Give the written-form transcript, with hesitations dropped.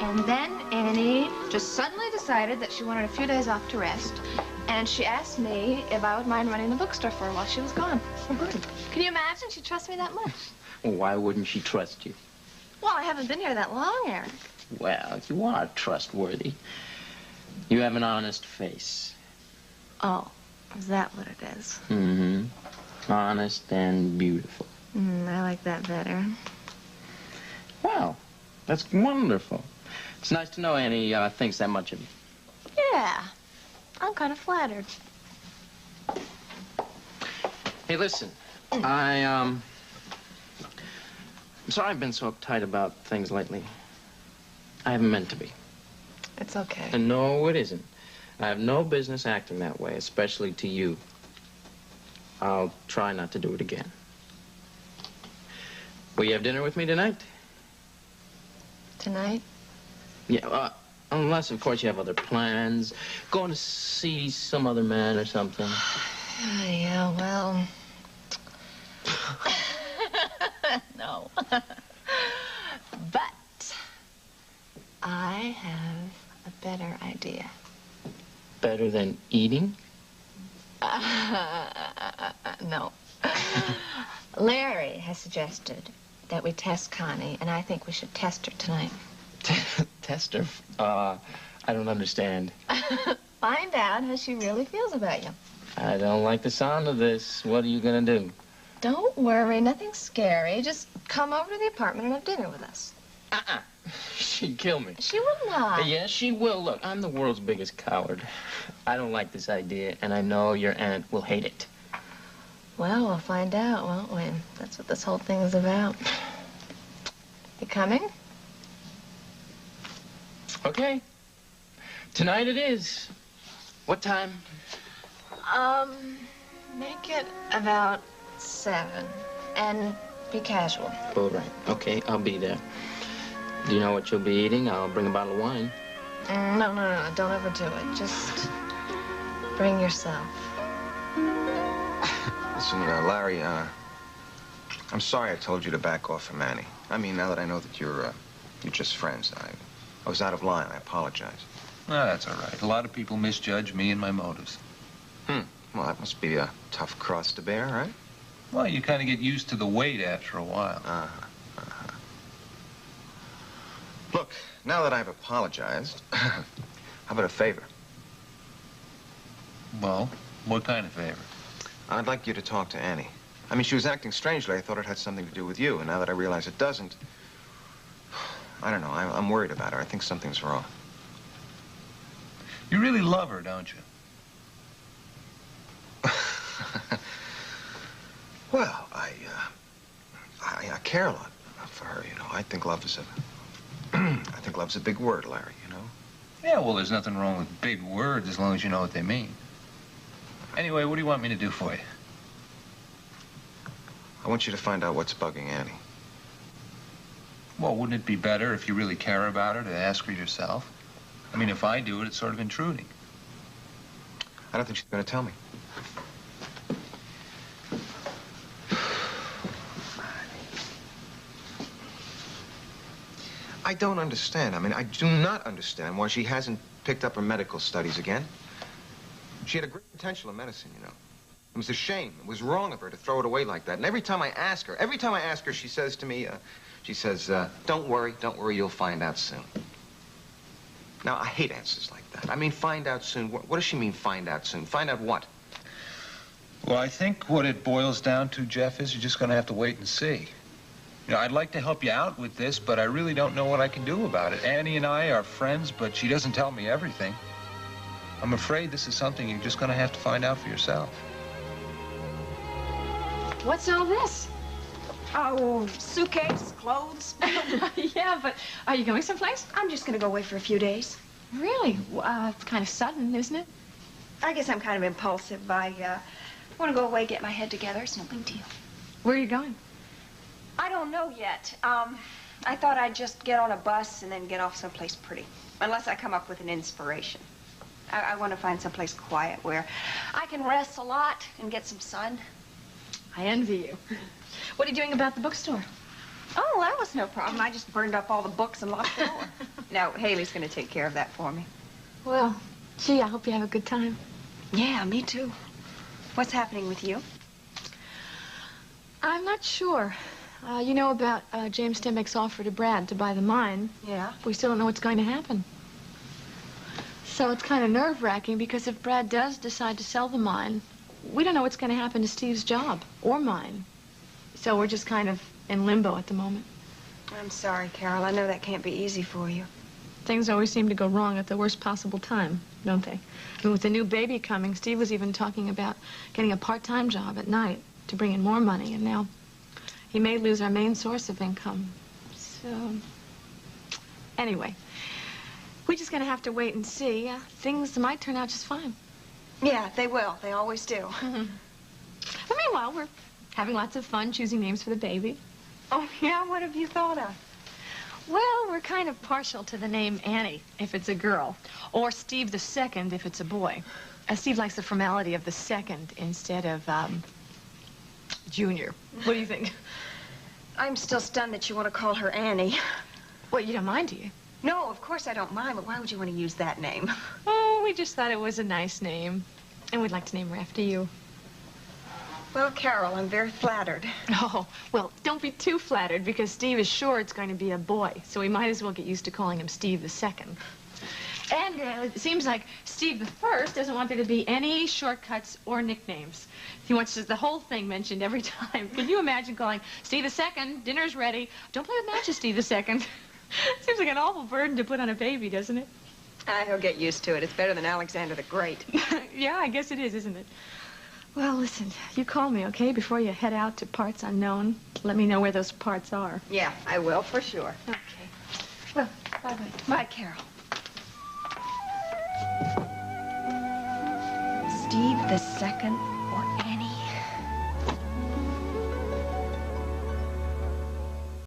And then Annie just suddenly decided that she wanted a few days off to rest. And she asked me if I would mind running the bookstore for her while she was gone. Oh, good. Can you imagine she trusts me that much? Well, why wouldn't she trust you? Well, I haven't been here that long, Eric. Well, you are trustworthy. You have an honest face. Oh, is that what it is? Mm-hmm. Honest and beautiful. I like that better. Well, that's wonderful. It's nice to know Annie thinks that much of you. Yeah, I'm kind of flattered. Hey, listen, I'm sorry I've been so uptight about things lately. I haven't meant to be. It's okay. And no, it isn't. I have no business acting that way, especially to you. I'll try not to do it again. Will you have dinner with me tonight? Tonight? Yeah, unless, of course, you have other plans. Going to see some other man or something. Yeah, well... no. But I have a better idea. Better than eating? No. Larry has suggested that we test Connie, and I think we should test her tonight. Test her? I don't understand. Find out how she really feels about you. I don't like the sound of this. What are you gonna do? Don't worry, nothing scary. Just come over to the apartment and have dinner with us. She'd kill me. She will not. Yes, she will. Look, I'm the world's biggest coward. I don't like this idea, and I know your aunt will hate it. Well, we'll find out, won't we? That's what this whole thing is about. You coming? Okay. Tonight it is. What time? Make it about 7. And be casual. All right. Okay, I'll be there. Do you know what you'll be eating? I'll bring a bottle of wine. No. Don't overdo it. Just bring yourself. Listen, Larry, I'm sorry I told you to back off from Annie. I mean, now that I know that you're just friends, I was out of line. I apologize. No, that's all right. A lot of people misjudge me and my motives. Well, that must be a tough cross to bear, right? Well, you kind of get used to the weight after a while. Look, now that I've apologized, how about a favor? Well, what kind of favor? I'd like you to talk to Annie. I mean, she was acting strangely. I thought it had something to do with you, and now that I realize it doesn't, I don't know. I'm worried about her. I think something's wrong. You really love her, don't you? Well, I care a lot for her, you know. I think love is I think love's a big word, Larry, you know. Yeah, well, there's nothing wrong with big words as long as you know what they mean. Anyway, what do you want me to do for you? I want you to find out what's bugging Annie. Well, wouldn't it be better if you really care about her to ask her yourself? I mean, if I do it, it's sort of intruding. I don't think she's going to tell me. I don't understand. I mean, I do not understand why she hasn't picked up her medical studies again. She had a great potential in medicine, you know. It was a shame. It was wrong of her to throw it away like that. And every time I ask her, she says to me, don't worry, you'll find out soon. Now, I hate answers like that. I mean, find out soon. What does she mean, find out soon? Find out what? Well, I think what it boils down to, Jeff, is you're just going to have to wait and see. You know, I'd like to help you out with this, but I really don't know what I can do about it. Annie and I are friends, but she doesn't tell me everything. I'm afraid this is something you're just going to have to find out for yourself. What's all this? Oh, suitcase, clothes. Yeah, but are you going someplace? I'm just gonna go away for a few days. Really? It's kind of sudden, isn't it? I guess I'm kind of impulsive. I want to go away, get my head together. It's no big deal. Where are you going? I don't know yet. I thought I'd just get on a bus and then get off someplace pretty. Unless I come up with an inspiration. I want to find someplace quiet where I can rest a lot and get some sun. I envy you. What are you doing about the bookstore? Oh, that was no problem. I just burned up all the books and locked the door. No, Hayley's going to take care of that for me. Well, gee, I hope you have a good time. Yeah, me too. What's happening with you? I'm not sure. You know about James Stembeck's offer to Brad to buy the mine. Yeah? We still don't know what's going to happen. So it's kind of nerve-wracking because if Brad does decide to sell the mine, we don't know what's going to happen to Steve's job or mine. So we're just kind of in limbo at the moment. I'm sorry, Carol. I know that can't be easy for you. Things always seem to go wrong at the worst possible time, don't they? I mean, with the new baby coming, Steve was even talking about getting a part-time job at night to bring in more money, and now he may lose our main source of income. So, anyway, we're just going to have to wait and see. Things might turn out just fine. Yeah, they will. They always do. But meanwhile, we're having lots of fun choosing names for the baby. Oh, yeah? What have you thought of? Well, we're kind of partial to the name Annie, if it's a girl, or Steve the Second, if it's a boy. Steve likes the formality of the second instead of, Junior. What do you think? I'm still stunned that you want to call her Annie. Well, you don't mind, do you? No, of course I don't mind, but why would you want to use that name? Oh, we just thought it was a nice name, and we'd like to name her after you. Well, Carol, I'm very flattered. Oh, well, don't be too flattered, because Steve is sure it's going to be a boy, so we might as well get used to calling him Steve the Second. And it seems like Steve the First doesn't want there to be any shortcuts or nicknames. He wants the whole thing mentioned every time. Can you imagine calling Steve the Second, dinner's ready, don't play with matches, Steve the Second? Seems like an awful burden to put on a baby, doesn't it? He'll get used to it. It's better than Alexander the Great. Yeah, I guess it is, isn't it? Well, listen, you call me, okay, before you head out to parts unknown. Let me know where those parts are. Yeah, I will, for sure. Okay. Well, bye-bye. Bye, Carol. Steve the Second